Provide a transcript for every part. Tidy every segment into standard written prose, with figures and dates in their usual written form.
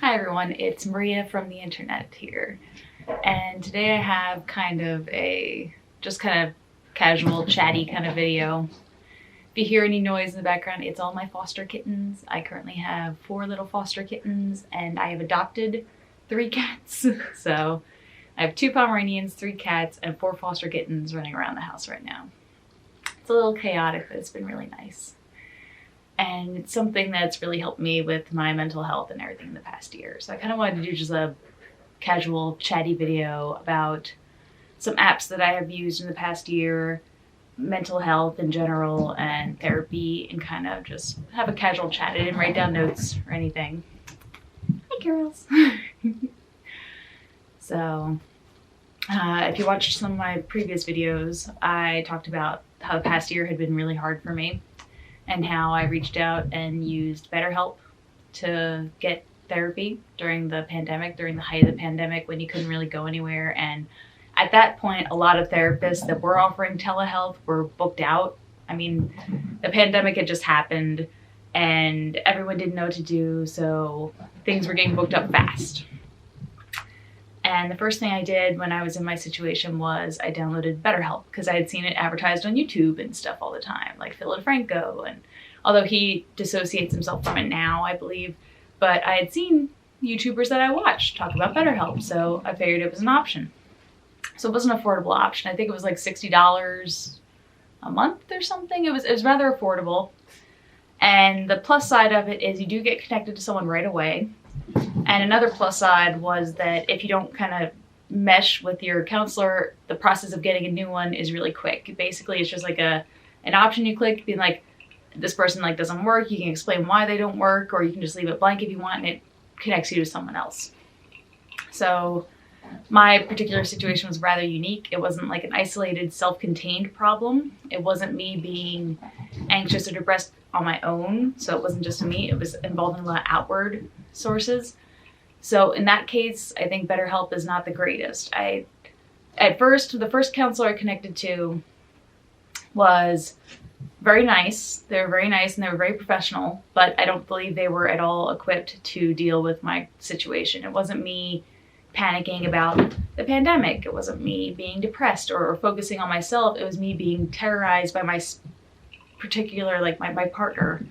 Hi everyone, it's Maria from the internet here, and today I have kind of a just kind of casual chatty kind of video. If you hear any noise in the background, it's all my foster kittens. I currently have 4 little foster kittens and I have adopted 3 cats. So I have 2 Pomeranians, 3 cats, and 4 foster kittens running around the house right now. It's a little chaotic, but it's been really nice. And it's something that's really helped me with my mental health and everything in the past year. So I kind of wanted to do just a casual chatty video about some apps that I have used in the past year, mental health in general, and therapy, and kind of just have a casual chat. I didn't write down notes or anything. Hi girls! So if you watched some of my previous videos, I talked about how the past year had been really hard for me, and how I reached out and used BetterHelp to get therapy during the pandemic, during the height of the pandemic when you couldn't really go anywhere. And at that point, a lot of therapists that were offering telehealth were booked out. I mean, the pandemic had just happened and everyone didn't know what to do, so things were getting booked up fast. And the first thing I did when I was in my situation was I downloaded BetterHelp because I had seen it advertised on YouTube and stuff all the time, like Phil DeFranco, and although he dissociates himself from it now, I believe, but I had seen YouTubers that I watched talk about BetterHelp, so I figured it was an option. So it was an affordable option. I think it was like $60 a month or something. It was rather affordable. And the plus side of it is you do get connected to someone right away. And another plus side was that if you don't kind of mesh with your counselor, the process of getting a new one is really quick. Basically, it's just like an option you click, being like, this person doesn't work. You can explain why they don't work, or you can just leave it blank if you want, and it connects you to someone else. So my particular situation was rather unique. It wasn't like an isolated, self-contained problem. It wasn't me being anxious or depressed on my own. So it wasn't just me. It was involving a lot of outward sources. So in that case, I think BetterHelp is not the greatest. The first counselor I connected to was very nice. They were very nice and they were very professional, but I don't believe they were at all equipped to deal with my situation. It wasn't me panicking about the pandemic. It wasn't me being depressed or focusing on myself. It was me being terrorized by my particular, my partner,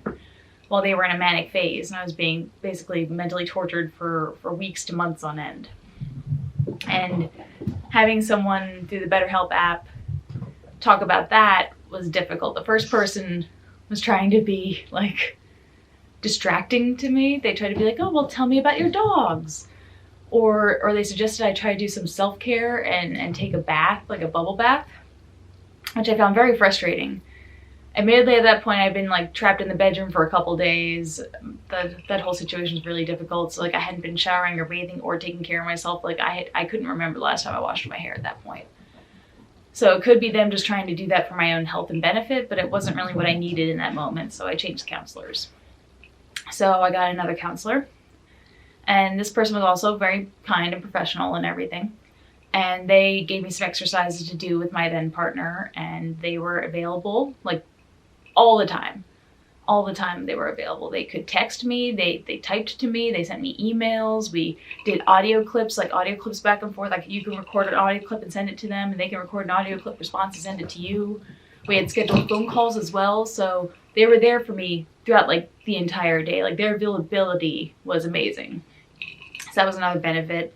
while they were in a manic phase, and I was being basically mentally tortured for weeks to months on end. And having someone through the BetterHelp app talk about that was difficult. The first person was trying to be distracting to me. They tried to be like, oh, well, tell me about your dogs. Or they suggested I try to do some self-care and take a bath, like a bubble bath, which I found very frustrating. Admittedly, at that point, I'd been trapped in the bedroom for a couple days. That whole situation was really difficult. So I hadn't been showering or bathing or taking care of myself. I couldn't remember the last time I washed my hair at that point. So it could be them just trying to do that for my own health and benefit, but it wasn't really what I needed in that moment. So I changed counselors. So I got another counselor, and this person was also very kind and professional and everything. And they gave me some exercises to do with my then partner, and they were available all the time. All the time they were available. They could text me, they typed to me, they sent me emails, we did audio clips back and forth. You can record an audio clip and send it to them, and they can record an audio clip response and send it to you. We had scheduled phone calls as well, so they were there for me throughout the entire day. Their availability was amazing. So that was another benefit.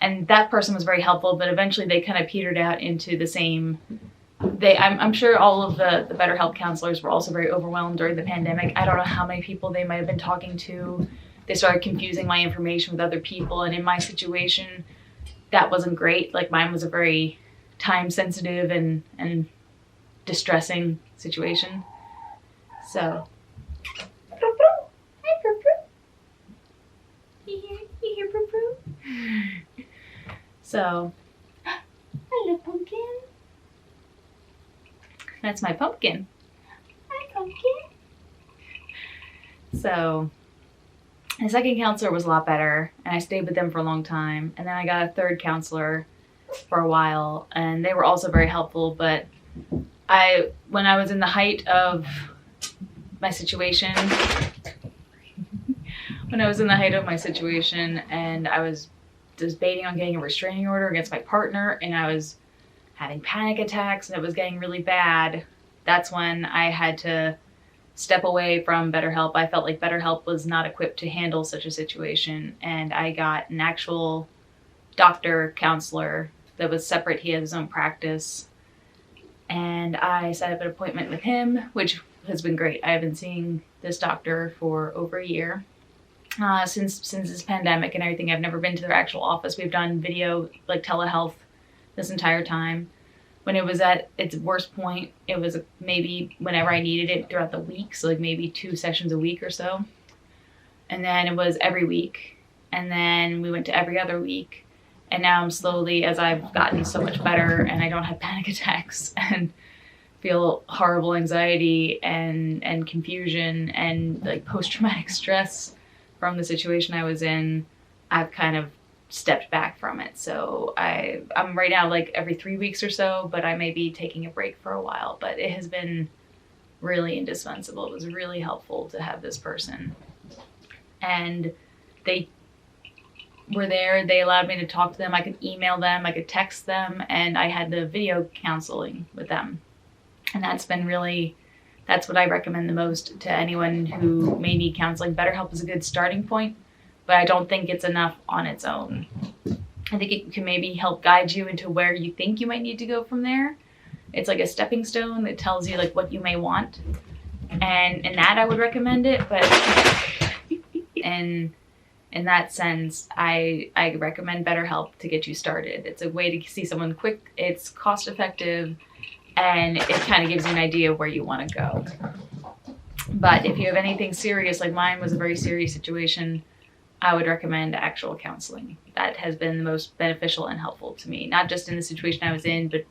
And that person was very helpful, but eventually they kind of petered out into the same. I'm sure all of the BetterHelp counselors were also very overwhelmed during the pandemic. I don't know how many people they might have been talking to. They started confusing my information with other people, and in my situation, that wasn't great. Mine was a very time-sensitive and distressing situation. So, hi, Poo-Poo. You hear Poo-Poo? So, hello, pumpkin. That's my pumpkin. Hi, pumpkin. So the second counselor was a lot better, and I stayed with them for a long time. And then I got a third counselor for a while, and they were also very helpful. But when I was in the height of my situation, when I was in the height of my situation and I was debating on getting a restraining order against my partner and I was having panic attacks and it was getting really bad, that's when I had to step away from BetterHelp. I felt like BetterHelp was not equipped to handle such a situation, and I got an actual doctor, counselor that was separate. He had his own practice, and I set up an appointment with him, which has been great. I've been seeing this doctor for over a year. Since this pandemic and everything, I've never been to their actual office. We've done video, like telehealth, this entire time. When it was at its worst point, it was maybe whenever I needed it throughout the week, so like maybe 2 sessions a week or so. And then it was every week. And then we went to every other week. And now I'm slowly, as I've gotten so much better and I don't have panic attacks and feel horrible anxiety and confusion and like post-traumatic stress from the situation I was in, I've kind of stepped back from it. So I'm right now like every 3 weeks or so, but I may be taking a break for a while. But it has been really indispensable. It was really helpful to have this person. And they were there. They allowed me to talk to them. I could email them, I could text them, and I had the video counseling with them. And that's been really, that's what I recommend the most to anyone who may need counseling. BetterHelp is a good starting point, but I don't think it's enough on its own. I think it can maybe help guide you into where you think you might need to go from there. It's like a stepping stone that tells you like what you may want. And in that I would recommend it, but in that sense, I recommend BetterHelp to get you started. It's a way to see someone quick, it's cost effective, and it kind of gives you an idea of where you want to go. But if you have anything serious, like mine was a very serious situation, I would recommend actual counseling. That has been the most beneficial and helpful to me, not just in the situation I was in, but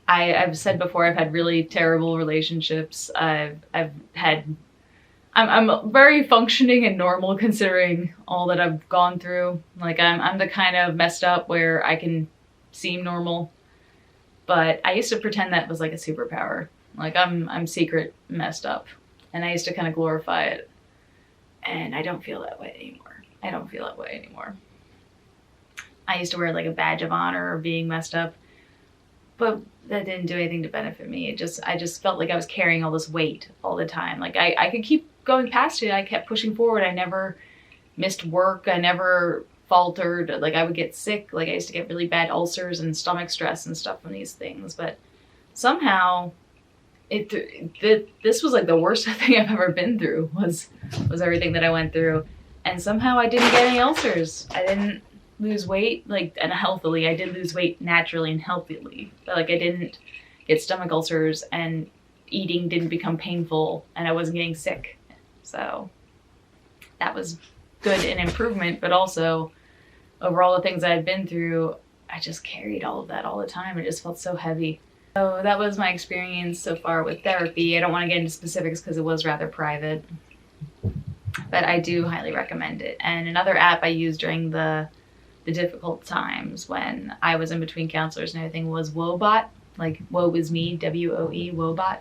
I've said before, I've had really terrible relationships. I'm very functioning and normal considering all that I've gone through. Like I'm the kind of messed up where I can seem normal, but I used to pretend that was like a superpower. Like I'm secret messed up, and I used to kind of glorify it, and I don't feel that way anymore. I used to wear like a badge of honor of being messed up, but that didn't do anything to benefit me. I just felt like I was carrying all this weight all the time. Like I could keep going past it. I kept pushing forward. I never missed work. I never faltered. Like I would get sick. Like I used to get really bad ulcers and stomach stress and stuff from these things. But somehow this was like the worst thing I've ever been through was everything that I went through. And somehow I didn't get any ulcers. I didn't lose weight, like, and healthily. I did lose weight naturally and healthily. But like I didn't get stomach ulcers, and eating didn't become painful, and I wasn't getting sick. So that was good, an improvement, but also over all the things I had been through, I just carried all of that all the time. It just felt so heavy. So that was my experience so far with therapy. I don't want to get into specifics because it was rather private, but I do highly recommend it. And another app I used during the difficult times when I was in between counselors and everything was Woebot, like woe is me, WOE, Woebot.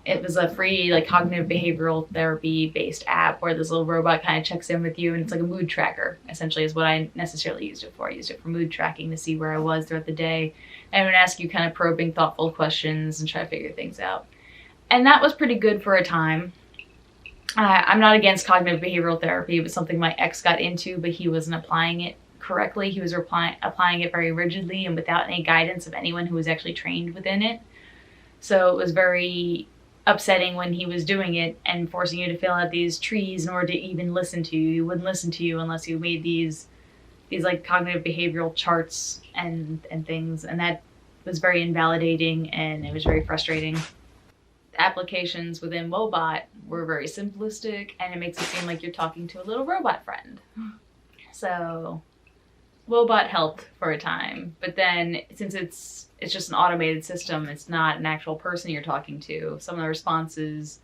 It was a free like cognitive behavioral therapy based app where this little robot kind of checks in with you, and it's like a mood tracker essentially is what I necessarily used it for. I used it for mood tracking to see where I was throughout the day, and it would ask you kind of probing, thoughtful questions and try to figure things out. And that was pretty good for a time. I'm not against cognitive behavioral therapy. It was something my ex got into, but he wasn't applying it correctly. He was applying it very rigidly and without any guidance of anyone who was actually trained within it. So it was very upsetting when he was doing it and forcing you to fill out these trees in order to even listen to you. He wouldn't listen to you unless you made these like cognitive behavioral charts and things, and that was very invalidating and it was very frustrating. The applications within Woebot were very simplistic, and it makes it seem like you're talking to a little robot friend. So Woebot helped for a time, but then since it's just an automated system, it's not an actual person you're talking to, some of the responses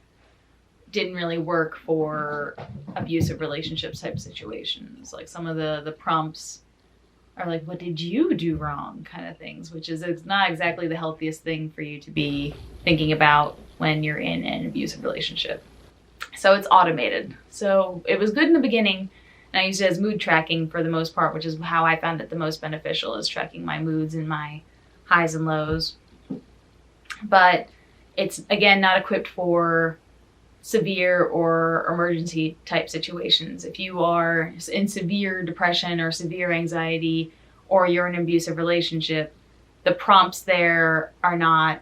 didn't really work for abusive relationships type situations. Like some of the prompts are like, what did you do wrong kind of things, which is it's not exactly the healthiest thing for you to be thinking about when you're in an abusive relationship. So it's automated. So it was good in the beginning, and I used it as mood tracking for the most part, which is how I found it the most beneficial, is tracking my moods and my highs and lows. But it's, again, not equipped for severe or emergency type situations. If you are in severe depression or severe anxiety, or you're in an abusive relationship, the prompts there are not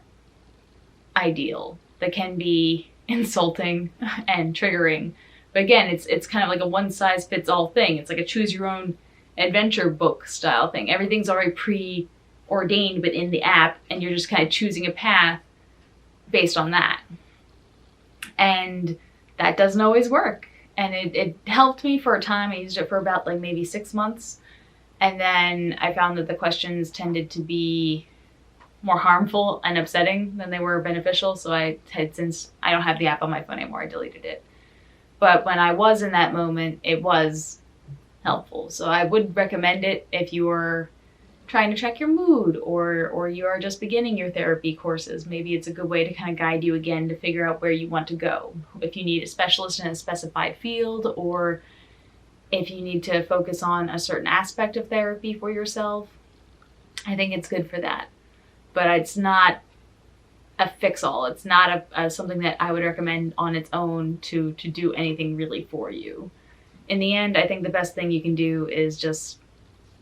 ideal. They can be insulting and triggering. But again, it's kind of like a one-size-fits-all thing. It's like a choose-your-own-adventure book style thing. Everything's already preordained but in the app, and you're just kind of choosing a path based on that. And that doesn't always work. And it helped me for a time. I used it for about like maybe 6 months. And then I found that the questions tended to be more harmful and upsetting than they were beneficial. So since I don't have the app on my phone anymore, I deleted it. But when I was in that moment, it was helpful. So I would recommend it if you were trying to check your mood, or you are just beginning your therapy courses. Maybe it's a good way to kind of guide you again to figure out where you want to go. If you need a specialist in a specified field, or if you need to focus on a certain aspect of therapy for yourself, I think it's good for that. But it's not a fix-all. It's not something that I would recommend on its own to do anything really for you. In the end, I think the best thing you can do is just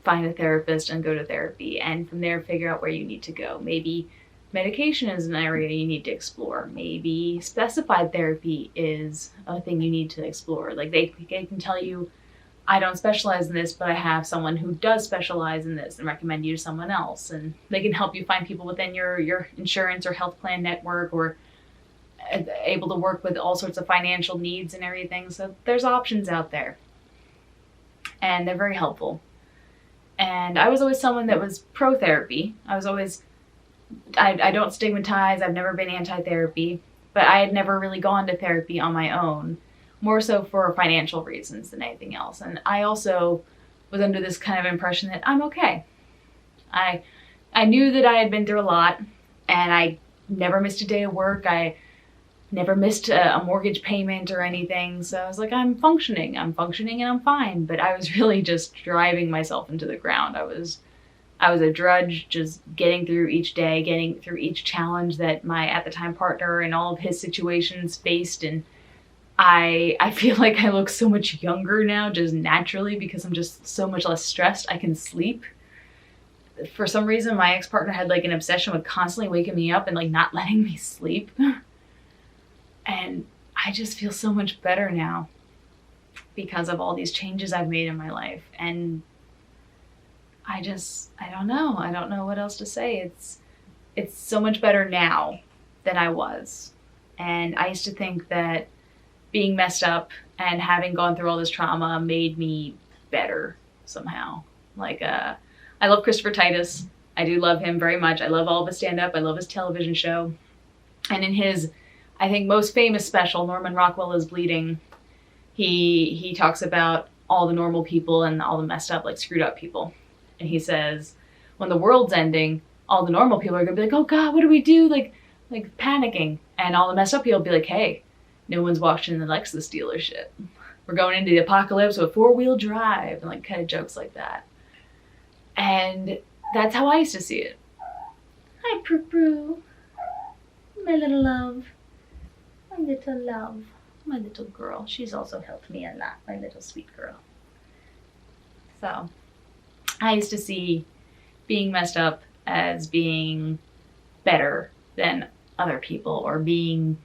find a therapist and go to therapy, and from there figure out where you need to go. Maybe medication is an area you need to explore. Maybe specified therapy is a thing you need to explore. Like they can tell you, I don't specialize in this, but I have someone who does specialize in this, and recommend you to someone else. And they can help you find people within your insurance or health plan network, or able to work with all sorts of financial needs and everything. So there's options out there, and they're very helpful. And I was always someone that was pro-therapy. I don't stigmatize. I've never been anti-therapy, but I had never really gone to therapy on my own, more so for financial reasons than anything else. And I also was under this kind of impression that I'm okay. I knew that I had been through a lot, and I never missed a day of work. I never missed a mortgage payment or anything. So I was like, I'm functioning and I'm fine. But I was really just driving myself into the ground. I was a drudge, just getting through each day, getting through each challenge that my at the time partner and all of his situations faced. And I feel like I look so much younger now, just naturally, because I'm just so much less stressed. I can sleep. For some reason, my ex-partner had like an obsession with constantly waking me up and like not letting me sleep. And I just feel so much better now because of all these changes I've made in my life. And I don't know. I don't know what else to say. It's so much better now than I was. And I used to think that being messed up and having gone through all this trauma made me better somehow. Like, I love Christopher Titus. I do love him very much. I love all of his stand-up. I love his television show. And in his, I think, most famous special, Norman Rockwell is Bleeding, he talks about all the normal people and all the messed up, like screwed up people. And he says, when the world's ending, all the normal people are gonna be like, oh God, what do we do? Like panicking. And all the messed up people will be like, hey, no one's watching the Lexus dealership. We're going into the apocalypse with 4-wheel drive, and like kind of jokes like that. And that's how I used to see it. Hi, Prue, my little love. My little love. My little girl. She's also helped me a lot, my little sweet girl. So, I used to see being messed up as being better than other people, or being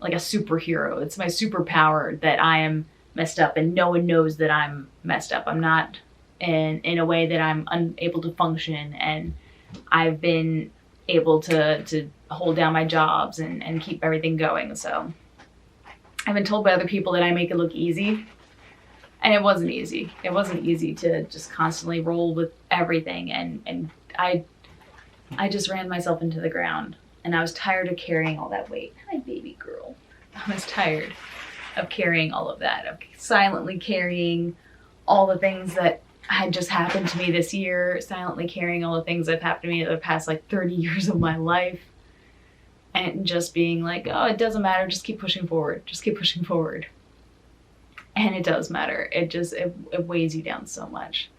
like a superhero. It's my superpower that I am messed up and no one knows that I'm messed up. I'm not in a way that I'm unable to function, and I've been able to hold down my jobs and keep everything going. So I've been told by other people that I make it look easy, and it wasn't easy. It wasn't easy to just constantly roll with everything, and I just ran myself into the ground, and I was tired of carrying all that weight. Hi, baby girl. I was tired of carrying all of that, of silently carrying all the things that had just happened to me this year, silently carrying all the things that have happened to me in the past like 30 years of my life. and just being like, oh, it doesn't matter, just keep pushing forward, just keep pushing forward. And it does matter. It weighs you down so much.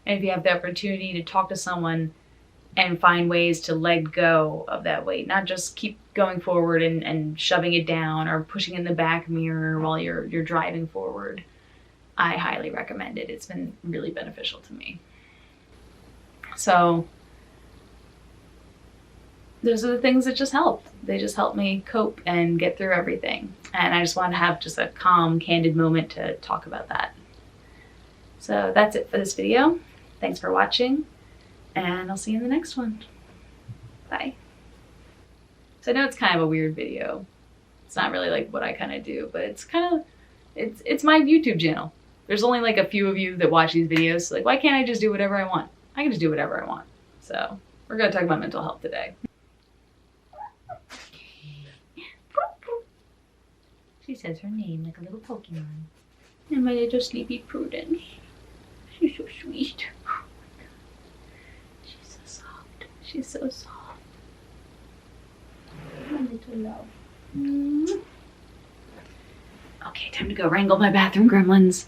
And if you have the opportunity to talk to someone and find ways to let go of that weight, not just keep going forward and shoving it down or pushing in the back mirror while you're driving forward, I highly recommend it. It's been really beneficial to me. So those are the things that just help. They just help me cope and get through everything. And I just want to have just a calm, candid moment to talk about that. So that's it for this video. Thanks for watching, and I'll see you in the next one. Bye. So I know it's kind of a weird video. It's not really like what I kind of do, but it's my YouTube channel. There's only like a few of you that watch these videos. So like, why can't I just do whatever I want? I can just do whatever I want. So we're gonna talk about mental health today. She says her name like a little Pokemon. And my little sleepy Prudence. She's so sweet. Oh my god. She's so soft. She's so soft. My little love. Okay, time to go wrangle my bathroom gremlins.